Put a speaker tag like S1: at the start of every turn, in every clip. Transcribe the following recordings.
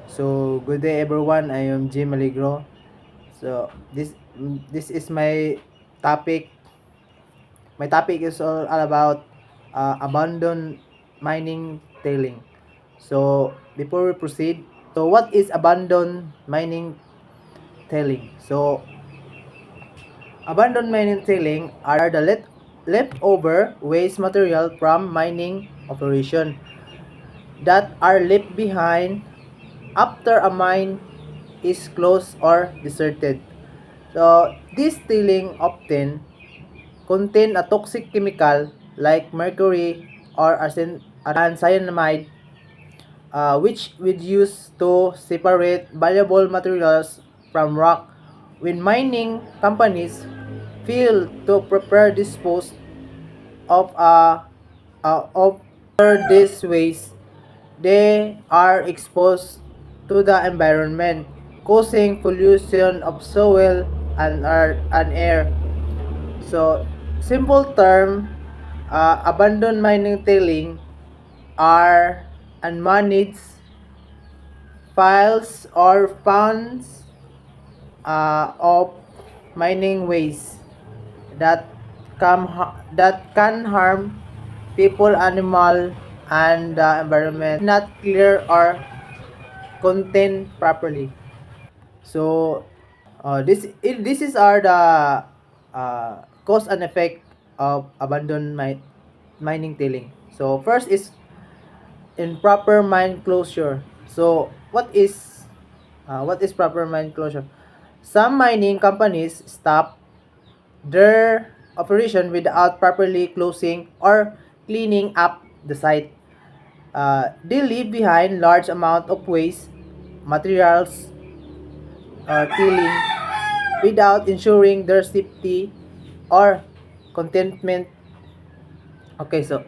S1: So good day everyone. I am Jim Maligro. So this is my topic. My topic is all about abandoned mining tailing. So before we proceed, so what is abandoned mining tailing? So abandoned mining tailing are the leftover waste material from mining operation that are left behind after a mine is closed or deserted. So, this tailing often contain a toxic chemical like mercury or cyanamide, which we use to separate valuable materials from rock. When mining companies fail to prepare dispose of of this waste, they are exposed to the environment, causing pollution of soil and earth and air. So, simple term, abandoned mining tailing are unmanaged files or funds of mining waste that that can harm people, animal, and the environment not clear or contained properly. So, this is are the cause and effect of abandoned mining tailing. So first is improper mine closure. So what is proper mine closure? Some mining companies stop their operation without properly closing or cleaning up the site. They leave behind large amount of waste materials or tailing without ensuring their safety or contentment. Okay, so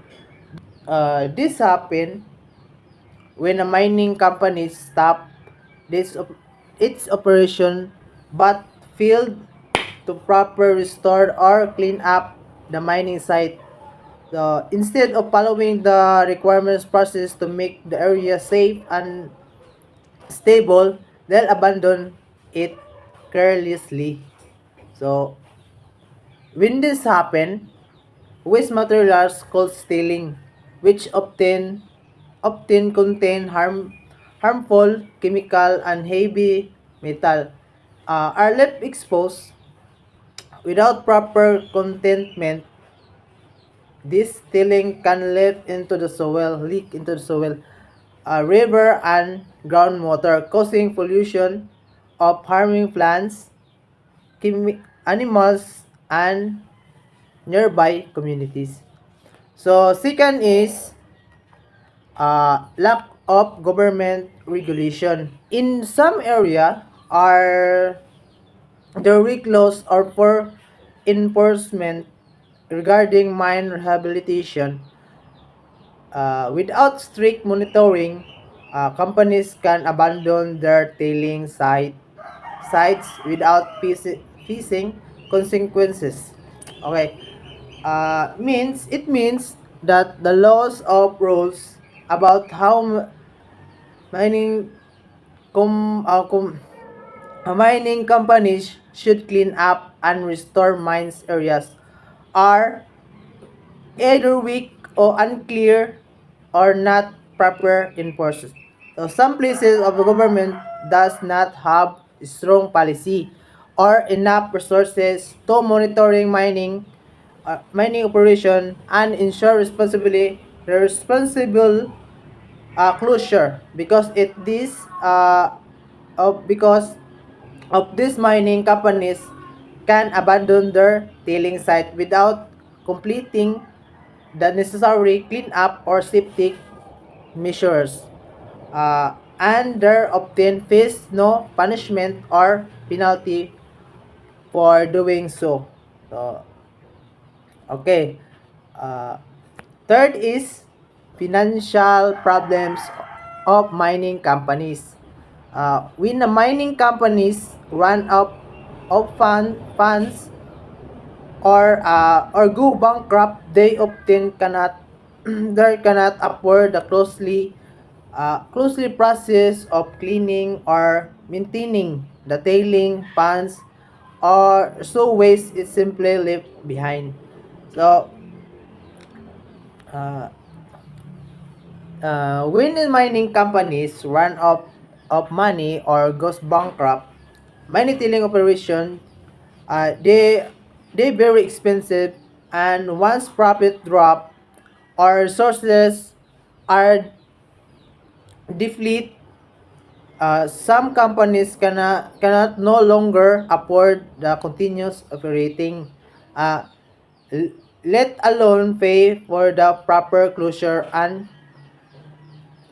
S1: this happen when a mining company stop its operation but failed to proper restore or clean up the mining site. So instead of following the requirements process to make the area safe and stable, they'll abandon it carelessly. So when this happen, waste materials called stealing, which often contain harmful chemical and heavy metal, are left exposed without proper containment. This stealing can leak into the soil, river, and groundwater, causing pollution of harming plants, animals, and nearby communities. So second is lack of government regulation. In some area are there weak laws or poor enforcement regarding mine rehabilitation. Without strict monitoring, companies can abandon their sites without facing consequences. Okay. It means that the laws of rules about how mining com, uh, com, mining companies should clean up and restore mines areas are either weak or unclear or not proper enforced. So some places of the government does not have strong policy or enough resources to monitoring mining operation and ensure responsible closure because of these mining companies can abandon their tailing site without completing the necessary cleanup or safety measures, and there often face no punishment or penalty for doing so. So okay. Uh, Third is financial problems of mining companies. When the mining companies run out of funds or go bankrupt, they often cannot they cannot afford the costly closely process of cleaning or maintaining the tailing ponds or so waste is simply left behind. So uh, when the mining companies run out of money or goes bankrupt, many tailing operation they very expensive, and once profit drop or resources are deplete, some companies cannot no longer afford the continuous operating, uh, let alone pay for the proper closure and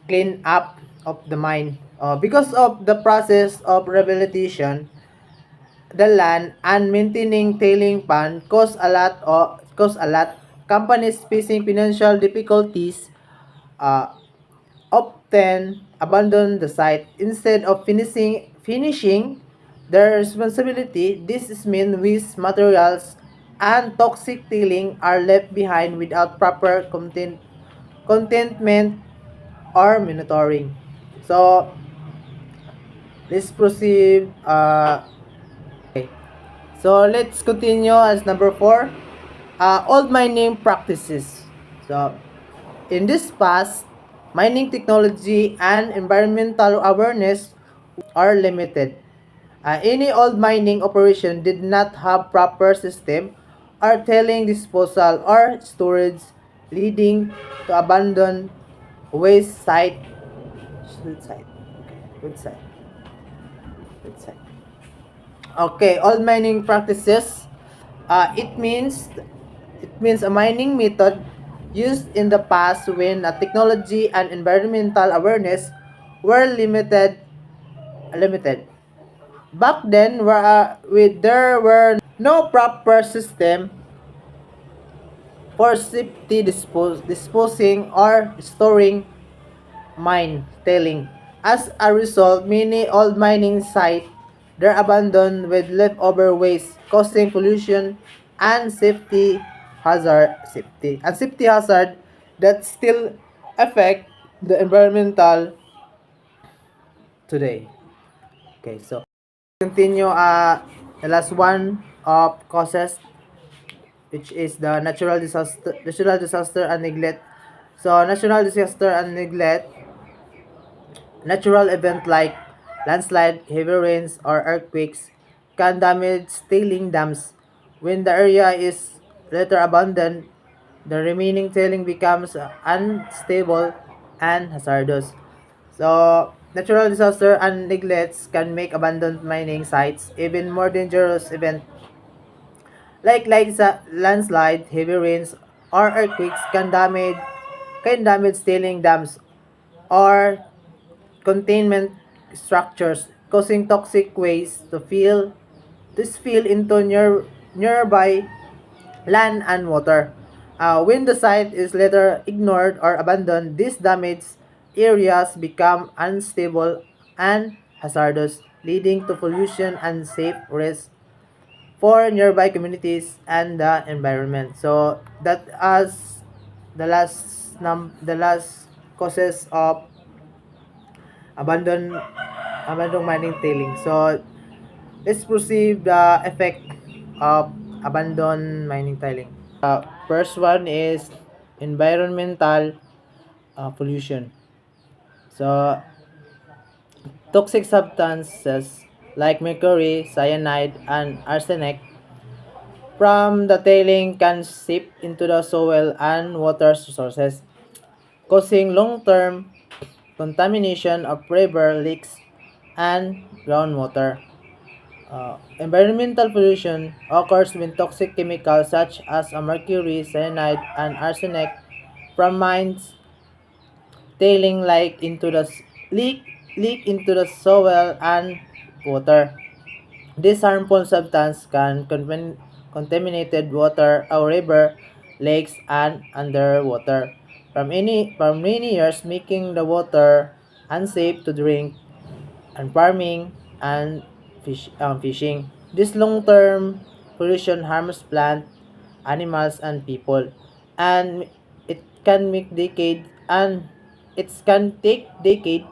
S1: clean up of the mine. Because of the process of rehabilitation, the land and maintaining tailing pond cost a lot. Companies facing financial difficulties uh, often abandon the site instead of finishing their responsibility. This is mean waste materials and toxic tailing are left behind without proper contentment or monitoring. So let's proceed. Okay. So let's continue as number 4. Old mining practices. So in this past, mining technology and environmental awareness are limited. Any old mining operation did not have proper system or tailing disposal or storage, leading to abandoned waste site. Site. Okay, good site. Good site. Okay, old mining practices. It means a mining method used in the past when technology and environmental awareness were limited. Back then, there were no proper system for safety disposing or storing mine tailing. As a result, many old mining sites are abandoned with leftover waste, causing pollution and safety hazard that still affect the environmental today. Okay, so continue the last one of causes, which is the natural disaster and neglect. So natural disaster and neglect, natural event like landslide, heavy rains, or earthquakes can damage tailing dams. When the area is later abandoned, the remaining tailing becomes unstable and hazardous. So, natural disaster and neglects can make abandoned mining sites even more dangerous event like landslide, heavy rains, or earthquakes can damage tailing dams or containment structures, causing toxic waste to spill into nearby land and water. When the site is later ignored or abandoned, these damaged areas become unstable and hazardous, leading to pollution and safe risk for nearby communities and the environment. So that as the last causes of abandoned abandoned mining tailing. So let's proceed the effect of abandoned mining tailing. First one is environmental pollution. So toxic substances like mercury, cyanide, and arsenic from the tailing can seep into the soil and water sources, causing long-term contamination of river, lakes, and groundwater. Environmental pollution occurs when toxic chemicals such as mercury, cyanide, and arsenic from mines tailing leak into the soil and water. This harmful substance can contaminated water or river, lakes, and underwater from many years, making the water unsafe to drink and farming and fishing. This long-term pollution harms plants, animals, and people, and it can make decades and It can take decades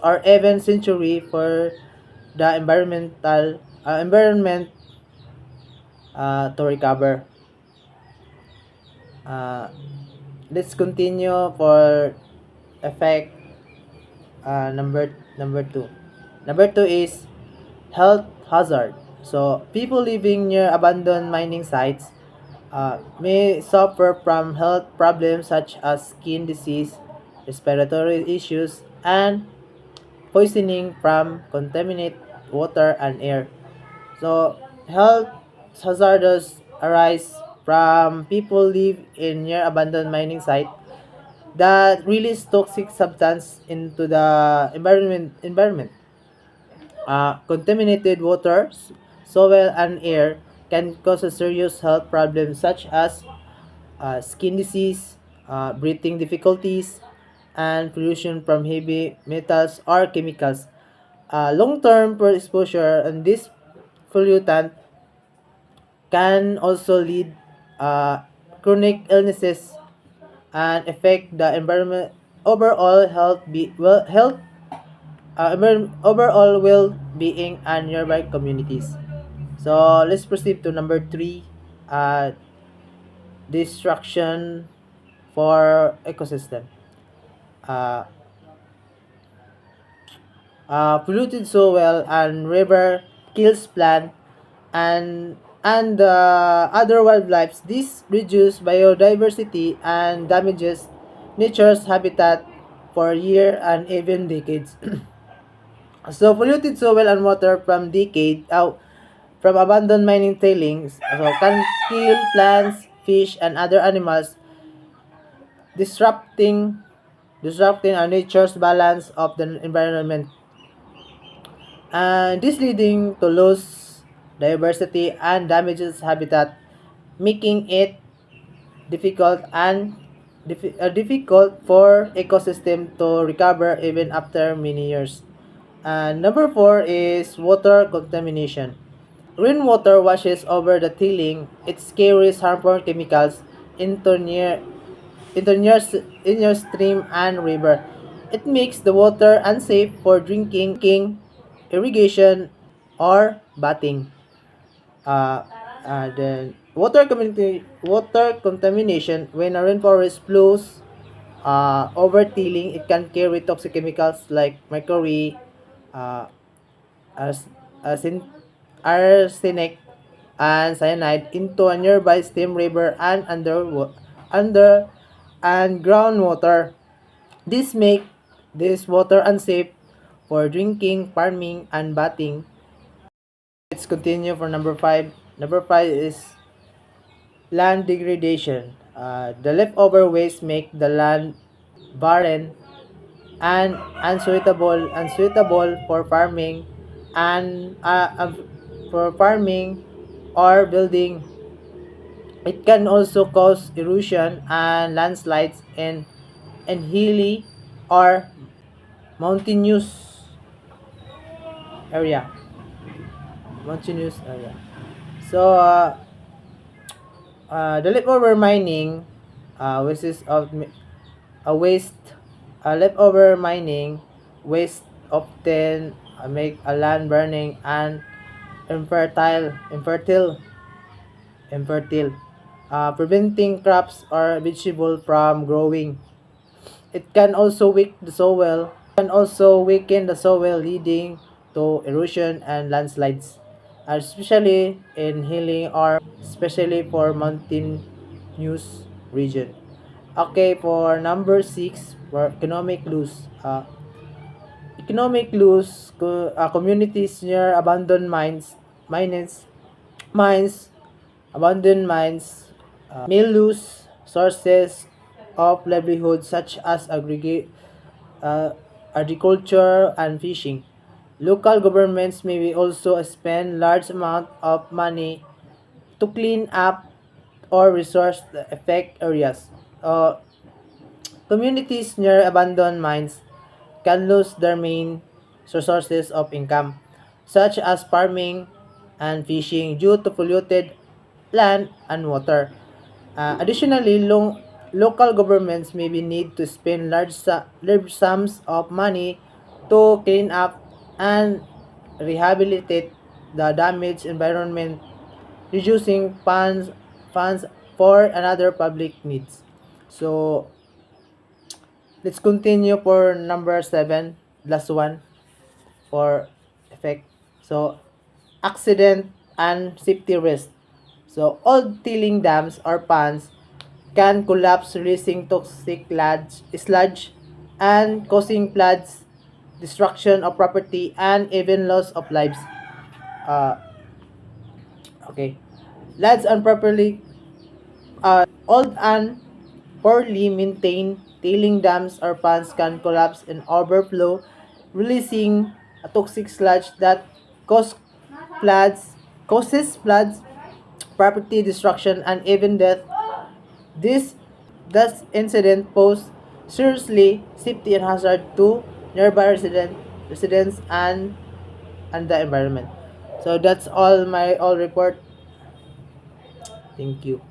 S1: or even century for the environment to recover. Uh, let's continue for effect number two. Number two is health hazard. So people living near abandoned mining sites may suffer from health problems such as skin disease, respiratory issues, and poisoning from contaminated water and air. So health hazards arise from people live in near abandoned mining site that release toxic substance into the environment. Contaminated water, soil, and air can cause a serious health problems such as skin disease, breathing difficulties, and pollution from heavy metals or chemicals. Long-term exposure and this pollutant can also lead chronic illnesses and affect the environment overall overall well-being and nearby communities. So let's proceed to number three, uh, destruction for ecosystem. Uh, Polluted soil and river kills plant and other wildlife. This reduces biodiversity and damages nature's habitat for years and even decades. So polluted soil and water from from abandoned mining tailings can kill plants, fish, and other animals, disrupting disrupting our nature's balance of the environment. And this leading to loss diversity and damages habitat, making it difficult for ecosystem to recover even after many years. And number four is water contamination. Rainwater washes over the tailing. It carries harmful chemicals into near into near, in your stream and river. It makes the water unsafe for drinking, irrigation, or bathing. Uh, the water contamination when a rainforest flows over tilling, it can carry toxic chemicals like mercury, uh, ars- arsen- arsenic, and cyanide into a nearby stream, river, and under and groundwater. This make this water unsafe for drinking, farming, and bathing. Let's continue for number five. Number five is land degradation. The leftover waste make the land barren and unsuitable for farming and for farming or building. It can also cause erosion and landslides in hilly or mountainous area. Mountainous area. So the leftover mining, which is a waste, leftover mining waste often make a land burning and infertile, preventing crops or vegetable from growing. It can also weaken the soil, leading to erosion and landslides, especially in hilly or especially for mountainous region. Okay, for number six, for economic loss. Communities near mines, abandoned mines may lose sources of livelihood such as uh, agriculture and fishing. Local governments may also spend large amount of money to clean up or resource the affect areas. Communities near abandoned mines can lose their main sources of income, such as farming and fishing, due to polluted land and water. Additionally, local governments maybe need to spend large sums of money to clean up and rehabilitate the damaged environment, reducing funds for another public needs. So let's continue for number 7, last one for effect. So accident and safety risk. So old tilling dams or ponds can collapse, releasing toxic sludge and causing floods, destruction of property, and even loss of lives. Uh, okay. Floods improperly old and poorly maintained tailing dams or ponds can collapse and overflow, releasing a toxic sludge that cause causes floods, property destruction, and even death. This incident pose seriously safety and hazard to nearby residents and the environment. So that's all my all report. Thank you.